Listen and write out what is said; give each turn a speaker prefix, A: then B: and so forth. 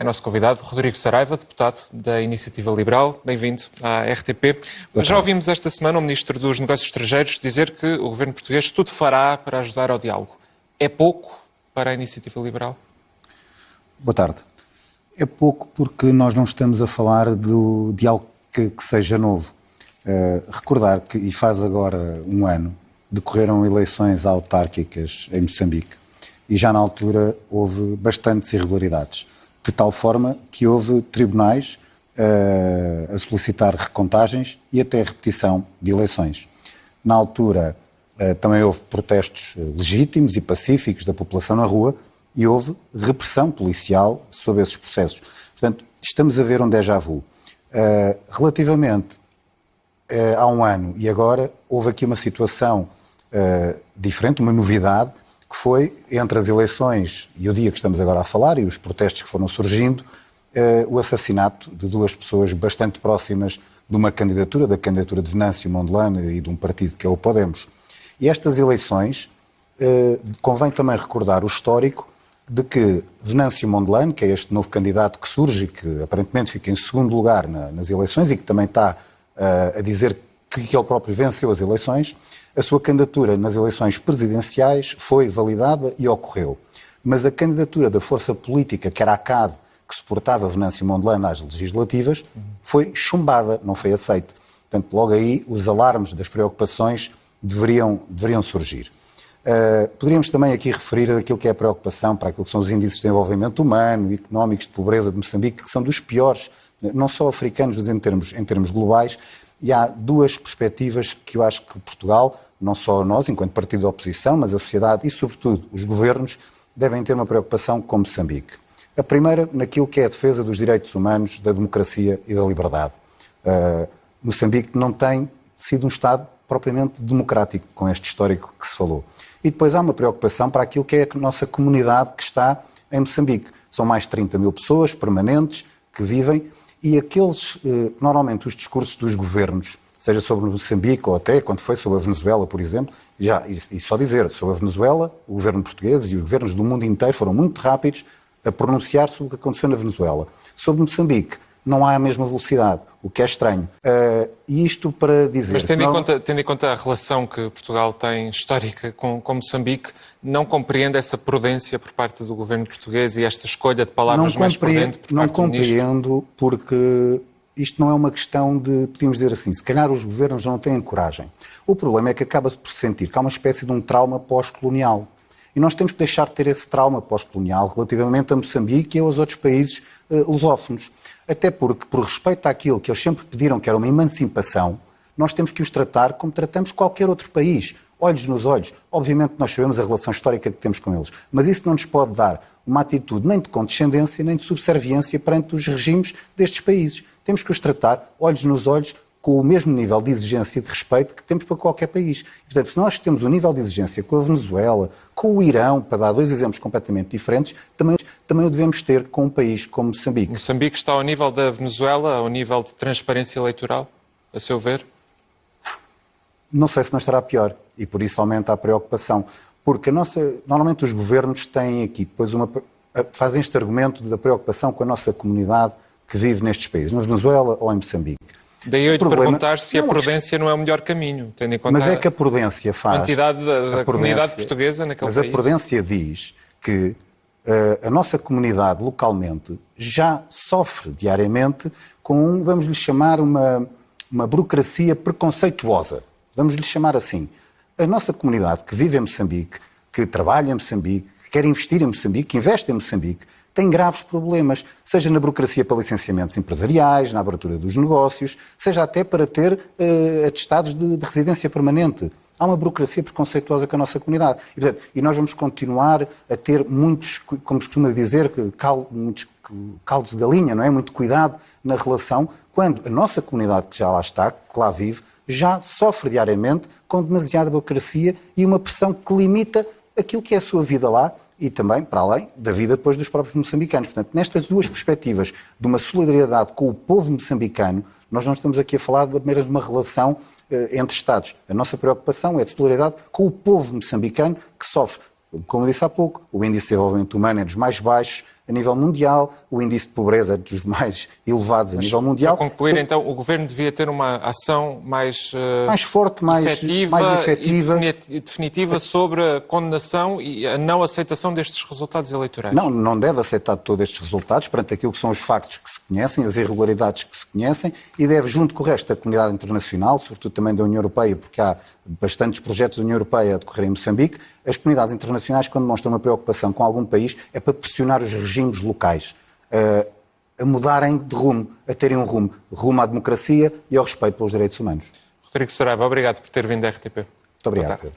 A: É nosso convidado, Rodrigo Saraiva, deputado da Iniciativa Liberal. Bem-vindo à RTP. Já ouvimos esta semana o Ministro dos Negócios Estrangeiros dizer que o governo português tudo fará para ajudar ao diálogo. É pouco para a Iniciativa Liberal?
B: Boa tarde. É pouco porque nós não estamos a falar de algo que seja novo. Recordar que, e faz agora um ano, decorreram eleições autárquicas em Moçambique e já na altura houve bastantes irregularidades, de tal forma que houve tribunais a solicitar recontagens e até repetição de eleições. Na altura também houve protestos legítimos e pacíficos da população na rua e houve repressão policial sobre esses processos. Portanto, estamos a ver um déjà vu. Relativamente há um ano e agora, houve aqui uma situação diferente, uma novidade, que foi, entre as eleições e o dia que estamos agora a falar e os protestos que foram surgindo, o assassinato de duas pessoas bastante próximas de uma candidatura, da candidatura de Venâncio Mondlane e de um partido que é o Podemos. E estas eleições, convém também recordar o histórico de que Venâncio Mondlane, que é este novo candidato que surge e que aparentemente fica em segundo lugar nas eleições e que também está a dizer que ele próprio venceu as eleições, a sua candidatura nas eleições presidenciais foi validada e ocorreu. Mas a candidatura da força política, que era a CAD, que suportava Venâncio Mondlane às legislativas, foi chumbada, não foi aceita. Portanto, logo aí, os alarmes das preocupações deveriam surgir. Poderíamos também aqui referir aquilo que é a preocupação para aquilo que são os índices de desenvolvimento humano e económicos de pobreza de Moçambique, que são dos piores, não só africanos, mas em termos globais. E há duas perspectivas que eu acho que Portugal, não só nós, enquanto partido da oposição, mas a sociedade e, sobretudo, os governos, devem ter uma preocupação com Moçambique. A primeira, naquilo que é a defesa dos direitos humanos, da democracia e da liberdade. Moçambique não tem sido um Estado propriamente democrático, com este histórico que se falou. E depois há uma preocupação para aquilo que é a nossa comunidade que está em Moçambique. São mais de 30 mil pessoas permanentes que vivem. E aqueles, normalmente, os discursos dos governos, seja sobre Moçambique ou até quando foi sobre a Venezuela, por exemplo, e só dizer, sobre a Venezuela, o governo português e os governos do mundo inteiro foram muito rápidos a pronunciar sobre o que aconteceu na Venezuela. Sobre Moçambique, não há a mesma velocidade, o que é estranho. E isto para dizer...
A: Mas tendo em conta a relação que Portugal tem histórica com Moçambique, não compreende essa prudência por parte do governo português e esta escolha de palavras mais prudente por parte do ministro?
B: Não compreendo, porque isto não é uma questão de, podíamos dizer assim, se calhar os governos não têm coragem. O problema é que acaba por sentir que há uma espécie de um trauma pós-colonial. E nós temos que deixar de ter esse trauma pós-colonial relativamente a Moçambique e aos outros países lusófonos. Até porque, por respeito àquilo que eles sempre pediram, que era uma emancipação, nós temos que os tratar como tratamos qualquer outro país, olhos nos olhos. Obviamente nós sabemos a relação histórica que temos com eles, mas isso não nos pode dar uma atitude nem de condescendência, nem de subserviência perante os regimes destes países. Temos que os tratar, olhos nos olhos, com o mesmo nível de exigência e de respeito que temos para qualquer país. E, portanto, se nós temos um nível de exigência com a Venezuela, com o Irão, para dar dois exemplos completamente diferentes, também o devemos ter com um país como Moçambique.
A: Moçambique está ao nível da Venezuela, ao nível de transparência eleitoral, a seu ver?
B: Não sei se não estará pior, e por isso aumenta a preocupação. Porque normalmente os governos têm aqui depois fazem este argumento da preocupação com a nossa comunidade que vive nestes países, na Venezuela ou em Moçambique.
A: Daí eu te perguntar se a prudência não é o melhor caminho, tendo em conta
B: mas é que a prudência faz...
A: a quantidade da comunidade portuguesa naquele país.
B: Mas a prudência diz que a nossa comunidade localmente já sofre diariamente com, vamos lhe chamar, uma burocracia preconceituosa. Vamos lhe chamar assim. A nossa comunidade que vive em Moçambique, que trabalha em Moçambique, que quer investir em Moçambique, que investe em Moçambique, tem graves problemas, seja na burocracia para licenciamentos empresariais, na abertura dos negócios, seja até para ter atestados de residência permanente. Há uma burocracia preconceituosa com a nossa comunidade. E nós vamos continuar a ter muitos, como se costuma dizer, muitos caldos de galinha, não é? Muito cuidado na relação, quando a nossa comunidade que já lá está, que lá vive, já sofre diariamente com demasiada burocracia e uma pressão que limita aquilo que é a sua vida lá e também, para além, da vida depois dos próprios moçambicanos. Portanto, nestas duas perspectivas de uma solidariedade com o povo moçambicano, nós não estamos aqui a falar apenas de uma relação entre Estados. A nossa preocupação é de solidariedade com o povo moçambicano que sofre. Como eu disse há pouco, o índice de desenvolvimento humano é dos mais baixos a nível mundial, o índice de pobreza é dos mais elevados a nível mundial.
A: Para concluir, então, o Governo devia ter uma ação mais
B: forte, mais efetiva
A: e definitiva sobre a condenação e a não aceitação destes resultados eleitorais.
B: Não deve aceitar todos estes resultados perante aquilo que são os factos que se conhecem, as irregularidades que se conhecem, e deve, junto com o resto da comunidade internacional, sobretudo também da União Europeia, porque há bastantes projetos da União Europeia a decorrer em Moçambique, as comunidades internacionais, quando demonstram uma preocupação com algum país, é para pressionar os regimes locais a mudarem de rumo, a terem um rumo à democracia e ao respeito pelos direitos humanos.
A: Rodrigo Saraiva, obrigado por ter vindo à RTP.
B: Muito obrigado, Pedro.